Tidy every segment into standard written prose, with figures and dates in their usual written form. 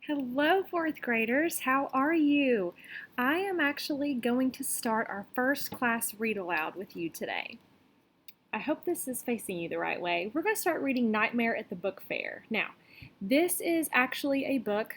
Hello, fourth graders. How are you? I am actually going to start our first class read aloud with you today. I hope this is facing you the right way. We're going to start reading Nightmare at the Book Fair. Now, this is actually a book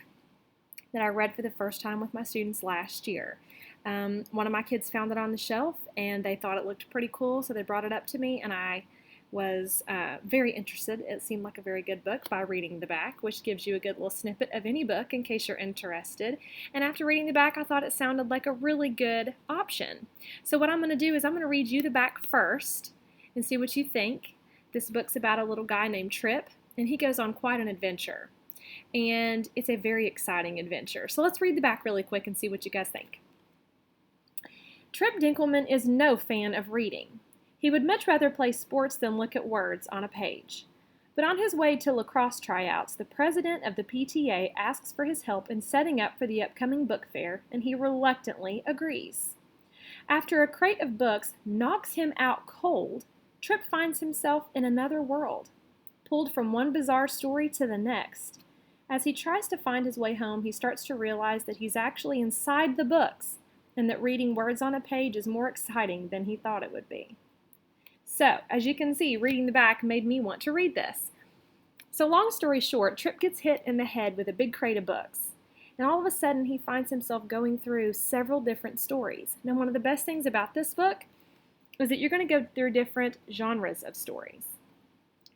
that I read for the first time with my students last year. One of my kids found it on the shelf and they thought it looked pretty cool, so they brought it up to me and I was very interested. It seemed like a very good book by reading the back, which gives you a good little snippet of any book in case you're interested. And after reading the back, I thought it sounded like a really good option. So what I'm going to do is I'm going to read you the back first and see what you think. This book's about a little guy named Trip, and he goes on quite an adventure. And it's a very exciting adventure. So let's read the back really quick and see what you guys think. Trip Dinkelman is no fan of reading. He would much rather play sports than look at words on a page. But on his way to lacrosse tryouts, the president of the PTA asks for his help in setting up for the upcoming book fair, and he reluctantly agrees. After a crate of books knocks him out cold, Trip finds himself in another world, pulled from one bizarre story to the next. As he tries to find his way home, he starts to realize that he's actually inside the books, and that reading words on a page is more exciting than he thought it would be. So, as you can see, reading the back made me want to read this. So long story short, Trip gets hit in the head with a big crate of books. And all of a sudden, he finds himself going through several different stories. Now, one of the best things about this book is that you're going to go through different genres of stories.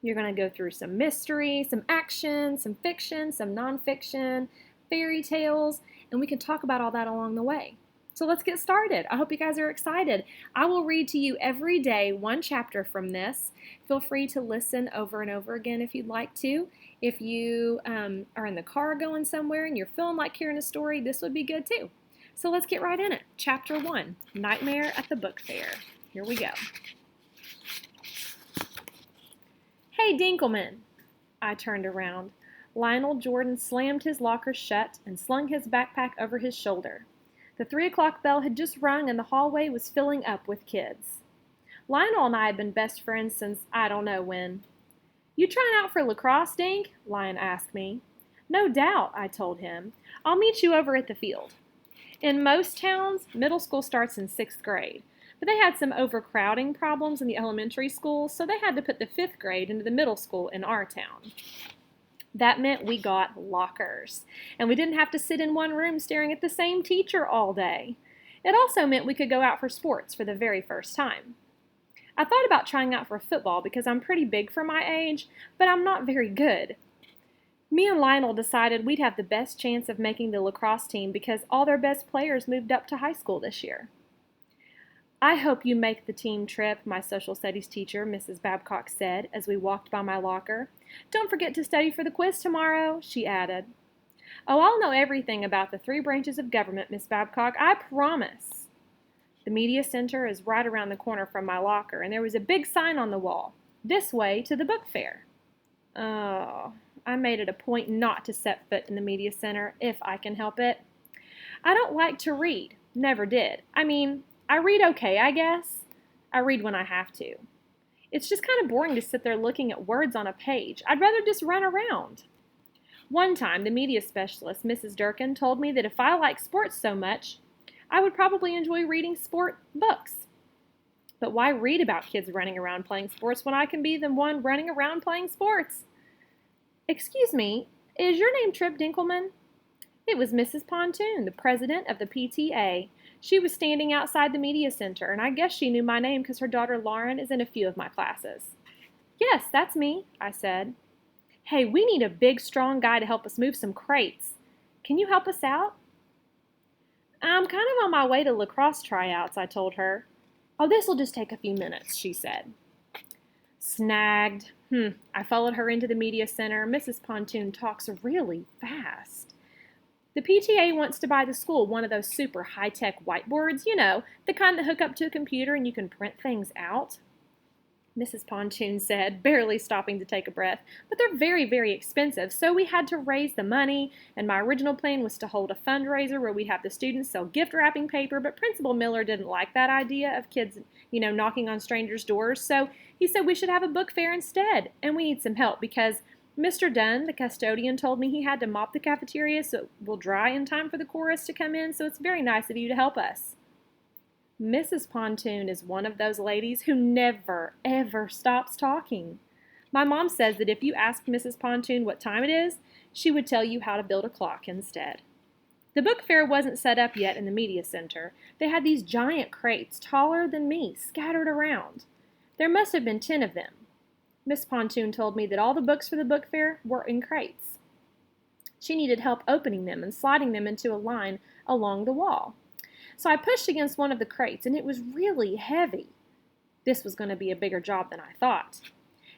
You're going to go through some mystery, some action, some fiction, some nonfiction, fairy tales, and we can talk about all that along the way. So let's get started. I hope you guys are excited. I will read to you every day one chapter from this. Feel free to listen over and over again if you'd like to. If you are in the car going somewhere and you're feeling like hearing a story, this would be good too. So let's get right in it. Chapter 1, Nightmare at the Book Fair. Here we go. Hey, Dinkelman. I turned around. Lionel Jordan slammed his locker shut and slung his backpack over his shoulder. The 3 o'clock bell had just rung and the hallway was filling up with kids. Lionel and I had been best friends since I don't know when. You trying out for lacrosse, Dink? Lion asked me. No doubt, I told him. I'll meet you over at the field. In most towns, middle school starts in 6th grade, but they had some overcrowding problems in the elementary school, so they had to put the 5th grade into the middle school in our town. That meant we got lockers, and we didn't have to sit in one room staring at the same teacher all day. It also meant we could go out for sports for the very first time. I thought about trying out for football because I'm pretty big for my age, but I'm not very good. Me and Lionel decided we'd have the best chance of making the lacrosse team because all their best players moved up to high school this year. I hope you make the team, Trip, my social studies teacher, Mrs. Babcock, said as we walked by my locker. Don't forget to study for the quiz tomorrow, she added. Oh, I'll know everything about the 3 branches of government, Miss Babcock, I promise. The media center is right around the corner from my locker, and there was a big sign on the wall, this way to the book fair. Oh, I made it a point not to set foot in the media center if I can help it. I don't like to read, never did. I read okay, I guess. I read when I have to. It's just kind of boring to sit there looking at words on a page. I'd rather just run around. One time, the media specialist, Mrs. Durkin, told me that if I like sports so much, I would probably enjoy reading sport books. But why read about kids running around playing sports when I can be the one running around playing sports? Excuse me, is your name Trip Dinkelman? It was Mrs. Pontoon, the president of the PTA. She was standing outside the media center, and I guess she knew my name because her daughter Lauren is in a few of my classes. Yes, that's me, I said. Hey, we need a big, strong guy to help us move some crates. Can you help us out? I'm kind of on my way to lacrosse tryouts, I told her. Oh, this'll just take a few minutes, she said. Snagged. I followed her into the media center. Mrs. Pontoon talks really fast. The PTA wants to buy the school one of those super high-tech whiteboards, the kind that hook up to a computer and you can print things out. Mrs. Pontoon said, barely stopping to take a breath, but they're very, very expensive, so we had to raise the money, and my original plan was to hold a fundraiser where we'd have the students sell gift wrapping paper, but Principal Miller didn't like that idea of kids, knocking on strangers' doors, so he said we should have a book fair instead, and we need some help because Mr. Dunn, the custodian, told me he had to mop the cafeteria so it will dry in time for the chorus to come in, so it's very nice of you to help us. Mrs. Pontoon is one of those ladies who never, ever stops talking. My mom says that if you asked Mrs. Pontoon what time it is, she would tell you how to build a clock instead. The book fair wasn't set up yet in the media center. They had these giant crates, taller than me, scattered around. There must have been 10 of them. Miss Pontoon told me that all the books for the book fair were in crates. She needed help opening them and sliding them into a line along the wall. So I pushed against one of the crates, and it was really heavy. This was going to be a bigger job than I thought.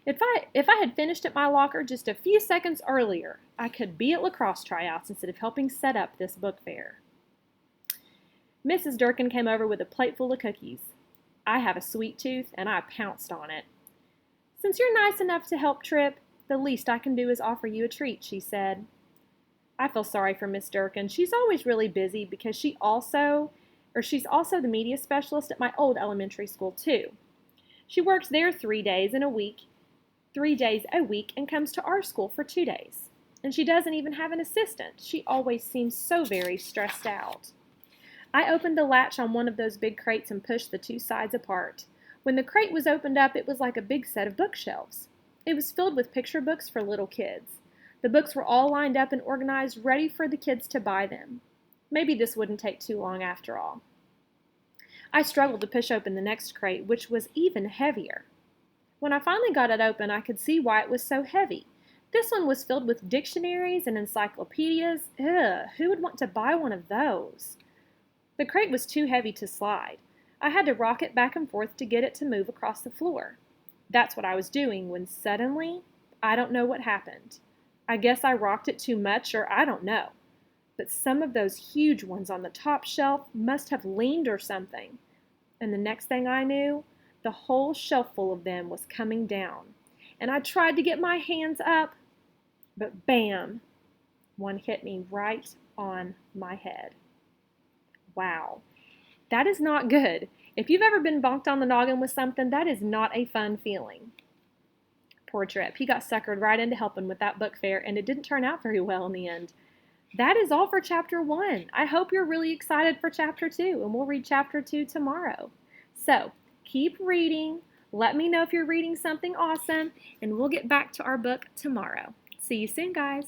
If I had finished at my locker just a few seconds earlier, I could be at lacrosse tryouts instead of helping set up this book fair. Mrs. Durkin came over with a plate full of cookies. I have a sweet tooth, and I pounced on it. "Since you're nice enough to help Trip, the least I can do is offer you a treat," she said. I feel sorry for Miss Durkin. She's always really busy because she's also the media specialist at my old elementary school too. She works there 3 days a week, and comes to our school for 2 days. And she doesn't even have an assistant. She always seems so very stressed out. I opened the latch on one of those big crates and pushed the two sides apart. When the crate was opened up, it was like a big set of bookshelves. It was filled with picture books for little kids. The books were all lined up and organized, ready for the kids to buy them. Maybe this wouldn't take too long after all. I struggled to push open the next crate, which was even heavier. When I finally got it open, I could see why it was so heavy. This one was filled with dictionaries and encyclopedias. Ugh, who would want to buy one of those? The crate was too heavy to slide. I had to rock it back and forth to get it to move across the floor. That's what I was doing when suddenly, I don't know what happened. I guess I rocked it too much, or I don't know. But some of those huge ones on the top shelf must have leaned or something. And the next thing I knew, the whole shelf full of them was coming down. And I tried to get my hands up, but bam! One hit me right on my head. Wow, that is not good. If you've ever been bonked on the noggin with something, that is not a fun feeling. Poor Trip. He got suckered right into helping with that book fair, and it didn't turn out very well in the end. That is all for Chapter 1. I hope you're really excited for Chapter 2, and we'll read Chapter 2 tomorrow. So, keep reading. Let me know if you're reading something awesome, and we'll get back to our book tomorrow. See you soon, guys.